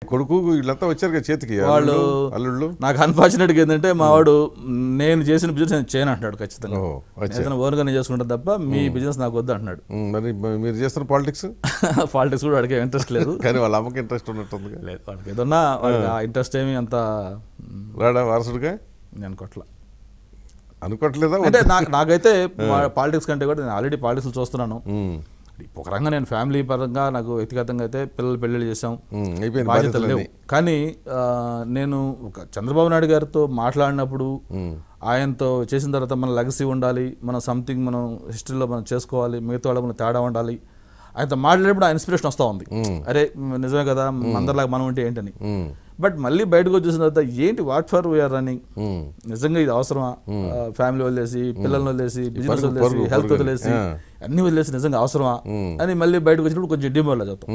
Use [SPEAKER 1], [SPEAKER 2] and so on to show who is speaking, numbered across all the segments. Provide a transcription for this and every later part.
[SPEAKER 1] కొడుకు వీళ్ళంతా వచ్చారు కదా చేతికి
[SPEAKER 2] వాళ్ళు
[SPEAKER 1] అల్లుళ్ళు.
[SPEAKER 2] నాకు అన్ఫార్చునేట్గా ఏంటంటే మా వాడు నేను చేసిన బిజినెస్ నేను చేయను అంటున్నాడు ఖచ్చితంగా. ఏదైనా ఓన్గా నేను చేసుకుంటాను తప్ప మీ బిజినెస్ నాకు వద్దు అంటున్నాడు.
[SPEAKER 1] మరి మీరు చేస్తున్న పాలిటిక్స్
[SPEAKER 2] పాలిటిక్స్ కూడా వాడికి ఇంట్రెస్ట్ లేదు.
[SPEAKER 1] కానీ వాళ్ళ అమ్మకి ఇంట్రెస్ట్ ఉన్నట్టుంది.
[SPEAKER 2] లేదు వాడికి ఏదన్నా వాడికి ఆ ఇంట్రెస్ట్ ఏమి అంత
[SPEAKER 1] రాడా వారసుడిగా
[SPEAKER 2] నేను అనుకోవట్లా.
[SPEAKER 1] అనుకోవట్లేదా?
[SPEAKER 2] అంటే నాకైతే పాలిటిక్స్ కంటే కూడా నేను ఆల్రెడీ పాలిటిక్స్ చూస్తున్నాను. ఒక రకంగా నేను ఫ్యామిలీ పరంగా నాకు వ్యక్తిగతంగా అయితే పిల్లలు పెళ్ళిళ్ళు చేసాం, బాధ్యతలు లేవు. కానీ నేను ఒక చంద్రబాబు నాయుడు గారితో మాట్లాడినప్పుడు ఆయనతో చేసిన తర్వాత మన లెగసీ ఉండాలి, మనం సంథింగ్ మనం హిస్టరీలో మనం చేసుకోవాలి, మిగతా వాళ్ళ మన తేడా ఉండాలి. ఆయనతో మాట్లాడేటప్పుడు ఆ ఇన్స్పిరేషన్ వస్తూ ఉంది, అరే నిజమే కదా అందరిలాగా మనం ఉంటే ఏంటని. బట్ మళ్ళీ బయటకు వచ్చేసిన తర్వాత ఏంటి వాట్ ఫర్ వీఆర్ రన్నింగ్, నిజంగా ఇది అవసరమా? ఫ్యామిలీ వదిలేసి, పిల్లల్ని వదిలేసి, బిజినెస్ వదిలేసి, హెల్త్ వదిలేసి, అన్ని వదిలేసి నిజంగా అవసరమా అని మళ్ళీ బయటకు వచ్చినప్పుడు కొంచెం డిమోర్లో చదువుతాం.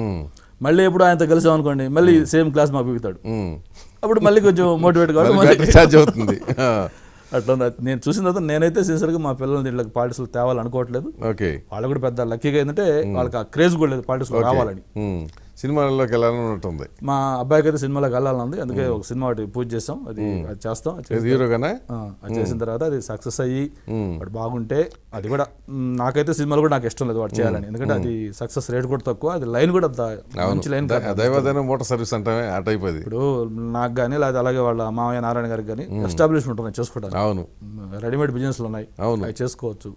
[SPEAKER 2] మళ్ళీ ఎప్పుడు ఆయనతో కలిసాం అనుకోండి, మళ్ళీ సేమ్ క్లాస్ మాకు బిగుతాడు, అప్పుడు మళ్ళీ కొంచెం మోటివేట్
[SPEAKER 1] కావాలి.
[SPEAKER 2] అట్లా నేను చూసిన తర్వాత నేనైతే సిన్సియర్గా మా పిల్లల్ని దీంట్లోకి పాలిటిక్స్లో తేవాలనుకోవట్లేదు. వాళ్ళు కూడా పెద్ద లక్కీగా ఏంటంటే వాళ్ళకి ఆ క్రేజ్ కూడా లేదు పాలిటిక్స్లో రావాలని.
[SPEAKER 1] సినిమాల్లోకి వెళ్ళాలని ఉంటుంది.
[SPEAKER 2] మా అబ్బాయికి అయితే సినిమాలోకి వెళ్ళాలని ఉంది, అందుకే ఒక సినిమా ఒకటి పూజ చేస్తాం, అది చేస్తాం.
[SPEAKER 1] హీరోగానే
[SPEAKER 2] అది చేసిన తర్వాత అది సక్సెస్ అయ్యి వాడు బాగుంటే, అది కూడా నాకైతే సినిమాలు కూడా నాకు ఇష్టం లేదు వాడు చేయాలని, ఎందుకంటే అది సక్సెస్ రేట్ కూడా తక్కువ, అది లైన్ కూడా మంచి లైన్.
[SPEAKER 1] దైవదైన మోటార్ సర్వీస్ అంటే అటు అయిపోయింది.
[SPEAKER 2] ఇప్పుడు నాకు కానీ లేదా అలాగే వాళ్ళ మామయ్య నారాయణ గారికి కానీ ఎస్టాబ్లిష్మెంట్ ఉన్నాయి చేసుకోవడానికి.
[SPEAKER 1] అవును, రెడీమేడ్
[SPEAKER 2] బిజినెస్లు ఉన్నాయి, అవి చేసుకోవచ్చు,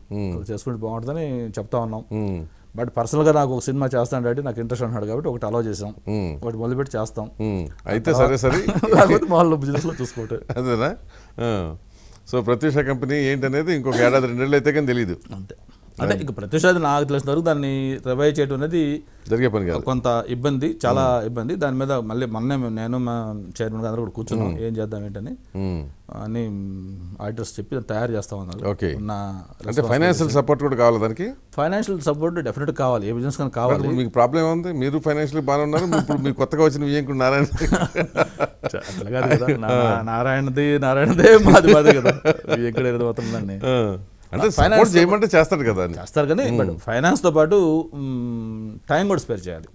[SPEAKER 2] చేసుకుంటే బాగుంటుందని చెప్తా ఉన్నాం. బట్ పర్సనల్గా నాకు ఒక సినిమా చేస్తాను అంటే నాకు ఇంట్రెస్ట్ అంటున్నాడు కాబట్టి ఒకటి అలౌ చేసాం, ఒకటి మొదలుపెట్టి చేస్తాం.
[SPEAKER 1] అయితే సరే సరే
[SPEAKER 2] లేకపోతే వాళ్ళ బిజినెస్లో చూసుకోవటం
[SPEAKER 1] అదేనా. సో ప్రత్యూష కంపెనీ ఏంటనేది ఇంకొక ఏడాది 2 ఏళ్ళు అయితే కానీ తెలియదు
[SPEAKER 2] అంతే. అంటే ఇంకా ప్రత్యూష నాకు తెలిసిన వరకు దాన్ని రివైవ్ చేయడం అనేది
[SPEAKER 1] జరిగే పని కాదు,
[SPEAKER 2] కొంత ఇబ్బంది, చాలా ఇబ్బంది. దాని మీద మళ్ళీ మొన్నే నేను మా చైర్మన్ అందరూ కూడా కూర్చున్నాం, ఏం చేద్దాం ఏంటని అని ఆడిటర్స్ చెప్పి తయారు చేస్తా ఉన్నారు.
[SPEAKER 1] ఓకే, అంటే ఫైనాన్షియల్ సపోర్ట్ కూడా కావాలి దానికి.
[SPEAKER 2] ఫైనాన్షియల్ సపోర్ట్ డెఫినెట్ కావాలి, ఏ బిజినెస్ కానీ కావాలి.
[SPEAKER 1] మీకు ప్రాబ్లం ఏముంది? మీరు ఫైనాన్షియల్ బాగానే ఉన్నారు, ఇప్పుడు మీరు కొత్తగా వచ్చిన విజయం నారాయణ
[SPEAKER 2] అట్లా కాదు కదా, నారాయణదే మాదే కదా, ఎక్కడ ఏదో అవుతుందండి.
[SPEAKER 1] అంటే ఫైనాన్స్ చేయమంటే చేస్తారు కదా,
[SPEAKER 2] చేస్తారు కానీ బట్ ఫైనాన్స్ తో పాటు టైం కూడా స్పేర్ చేయాలి.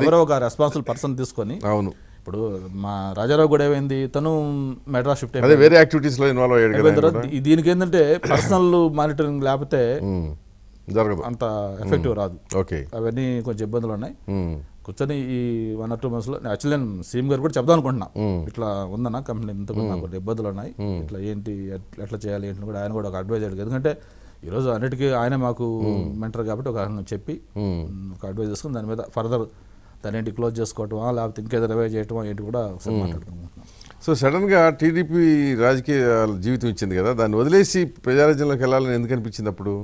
[SPEAKER 2] ఎవరో ఒక రెస్పాన్సిబుల్ పర్సన్ తీసుకొని.
[SPEAKER 1] అవును,
[SPEAKER 2] ఇప్పుడు మా రాజారావు కూడా ఏమైంది, తను మెడ్రాస్ షిఫ్ట్
[SPEAKER 1] అయ్యి వేరే యాక్టివిటీస్ లో ఇన్వాల్వ్ అయ్యాడు.
[SPEAKER 2] దీనికి ఏంటంటే పర్సనల్ మానిటరింగ్ లేకపోతే
[SPEAKER 1] జరగదు,
[SPEAKER 2] అంత ఎఫెక్టివ్ రాదు.
[SPEAKER 1] ఓకే,
[SPEAKER 2] అవన్నీ కొంచెం ఇబ్బందులు ఉన్నాయి. కూర్చొని ఈ 1 or 2 months లో యాక్చువల్లీ నేను సీఎం గారు కూడా చెప్దాం అనుకుంటున్నా, ఇట్లా ఉందన్న కంపెనీ ఇంత నాకు ఇబ్బందులు ఉన్నాయి, ఇట్లా ఏంటి ఎట్లా చేయాలి ఏంటి కూడా ఆయన కూడా ఒక అడ్వైజ్ అయ్యాడు. ఎందుకంటే ఈరోజు అన్నిటికీ ఆయన మాకు మెంటర్ కాబట్టి ఒక చెప్పి ఒక అడ్వైజ్ చేసుకుని దాని మీద ఫర్దర్ దాని ఏంటి క్లోజ్ చేసుకోవటమా లేకపోతే ఇంకేదో రివైవ్ చేయటమా ఏంటి కూడా మాట్లాడుకుంటున్నాం.
[SPEAKER 1] సో సడన్గా టీడీపీ రాజకీయ జీవితం ఇచ్చింది కదా, దాన్ని వదిలేసి ప్రజారాజ్యంలోకి వెళ్ళాలని ఎందుకు అనిపించింది అప్పుడు?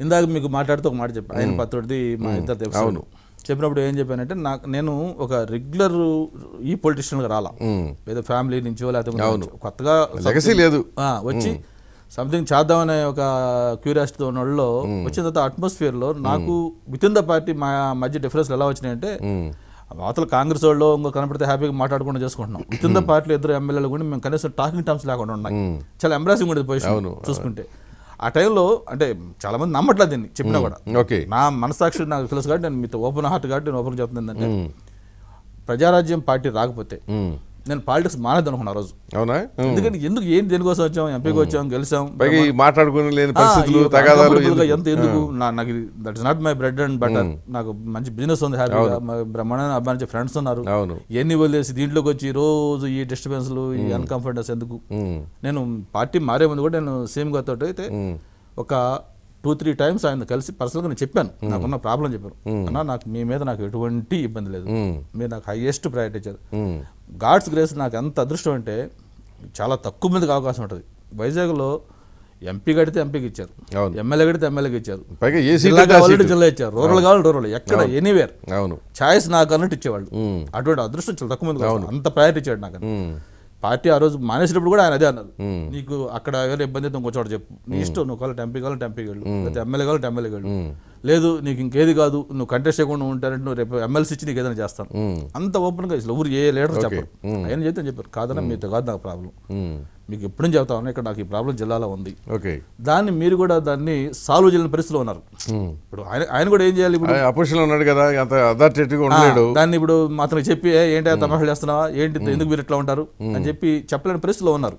[SPEAKER 2] ఇందాక మీకు మాట్లాడుతూ ఒక మాట చెప్పాను, ఆయన పత్రుడిది మా ఇద్దరు తెలుసు. అవును, చెప్పినప్పుడు ఏం చెప్పానంటే నేను ఒక రెగ్యులర్ ఈ పొలిటీషియన్గా రాలా, ఏదో ఫ్యామిలీ నుంచో లేకపోతే కొత్తగా
[SPEAKER 1] లేదు
[SPEAKER 2] వచ్చి సంథింగ్ చేద్దామనే ఒక క్యూరియాసిటీతో ఉన్న వాళ్ళలో వచ్చిన తర్వాత అట్మాస్ఫియర్లో నాకు విత్ ఇన్ ద పార్టీ మా మధ్య డిఫరెన్స్ ఎలా వచ్చినాయంటే, అవతల కాంగ్రెస్ వాళ్ళు ఇంకో కనపడితే హ్యాపీగా మాట్లాడుకుంటూ చేసుకుంటున్నాం, విత్ ఇన్ ద పార్టీలో 2 ఎమ్మెల్యేలు కూడా మేము కనీసం టాకింగ్ టర్మ్స్ లేకుండా ఉన్నాయి. చాలా ఎంబ్రాసింగ్ ఉండేది పొజిషన్ చూసుకుంటే. ఆ టైంలో అంటే చాలా మంది నమ్మట్లేదు దీన్ని చెప్పినా కూడా. నా మనసాక్షి నాకు తెలుసు కాబట్టి నేను మీతో ఓపెన్ హార్ట్ కాబట్టి నేను ఓపెన్ చెప్తుంది ఏంటంటే, ప్రజారాజ్యం పార్టీ రాకపోతే నేను పాలిటిక్స్ మానేద్దాం అనుకున్నా రోజు.
[SPEAKER 1] అవునా?
[SPEAKER 2] ఎందుకంటే ఏంటి దేనికోసం వచ్చాం, ఎంపీకి వచ్చాం, గెలిచాం, ఎంత ఎందుకు, నాకు that is not my bread and butter, నాకు మంచి బిజినెస్ ఉంది, హ్యాపీగా బ్రహ్మాండ మంచి ఫ్రెండ్స్ ఉన్నారు, ఎన్ని వదిలేసి దీంట్లోకి వచ్చి రోజు ఈ డిస్టర్బెన్స్లు ఈ అన్కంఫర్టెన్స్ ఎందుకు. నేను పార్టీ మారే ముందు కూడా నేను సీఎం గారితో అయితే ఒక 2-3 times ఆయన కలిసి పర్సనల్గా నేను చెప్పాను, నాకున్న ప్రాబ్లం చెప్పాను, అన్నా నాకు మీ మీద నాకు ఎటువంటి ఇబ్బంది లేదు, మీరు నాకు హైయెస్ట్ ప్రయారిటీ ఇచ్చారు. గాడ్స్ గ్రేస్ నాకు ఎంత అదృష్టం అంటే చాలా తక్కువ మందికి అవకాశం ఉంటుంది. వైజాగ్లో ఎంపీ కడితే ఎంపీకి ఇచ్చారు, ఎమ్మెల్యే కడితే ఎమ్మెల్యేకి ఇచ్చారు, జిల్లా కావాలంటే జిల్లా ఇచ్చారు, రూరల్ కావాలంటే రూరల్, ఎక్కడ ఎనీవేర్ ఛాయిస్ నాకు అన్నట్టు ఇచ్చేవాళ్ళు. అటువంటి అదృష్టం చాలా తక్కువ మందికి, అంత ప్రయారిటీ ఇచ్చాడు నాకు. పార్టీ ఆ రోజు మానేసినప్పుడు కూడా ఆయన అదే అన్నారు, నీకు అక్కడ ఎవరైనా ఇబ్బంది అయితే ఇంకో చోట చెప్పు, నీ ఇష్టం, నువ్వు కావాలంటే ఎంపీ కావాలంటే ఎంపీకి వెళ్ళు, లేకపోతే ఎమ్మెల్యే కావాలంటే ఎమ్మెల్యేకి వెళ్ళు, లేదు నీకు ఇంకేది కాదు, నువ్వు కంటెస్ట్ చేయకుండా ఉంటారంటే నువ్వు రేపు ఎమ్మెల్సీ ఇచ్చి నీకు ఏదైనా చేస్తాను, అంత ఓపెన్గా ఎవరు ఏ లీడర్ చెప్పరు. ఆయన చెప్తే చెప్పారు కాదన్నా మీతో కాదు నాకు ప్రాబ్లం, మీకు ఎప్పుడు చెప్తా ఉన్నా ఇక్కడ నాకు ఈ ప్రాబ్లం జిల్లాలో ఉంది, దాన్ని మీరు కూడా దాన్ని సాల్వ్ చేయలేని పరిస్థితిలో ఉన్నారు. ఇప్పుడు ఆయన కూడా ఏం చేయాలి, ఇప్పుడు
[SPEAKER 1] అపోజిషన్ ఉన్నాడు కదా, అంత అథారిటేటివ్గా ఉన్నాడు,
[SPEAKER 2] దాన్ని ఇప్పుడు అతనికి చెప్పి ఏంటి తమాషాలు చేస్తున్నావా, ఏంటి ఎందుకు మీరు ఇట్లా ఉంటారు అని చెప్పి చెప్పలేని పరిస్థితిలో ఉన్నారు.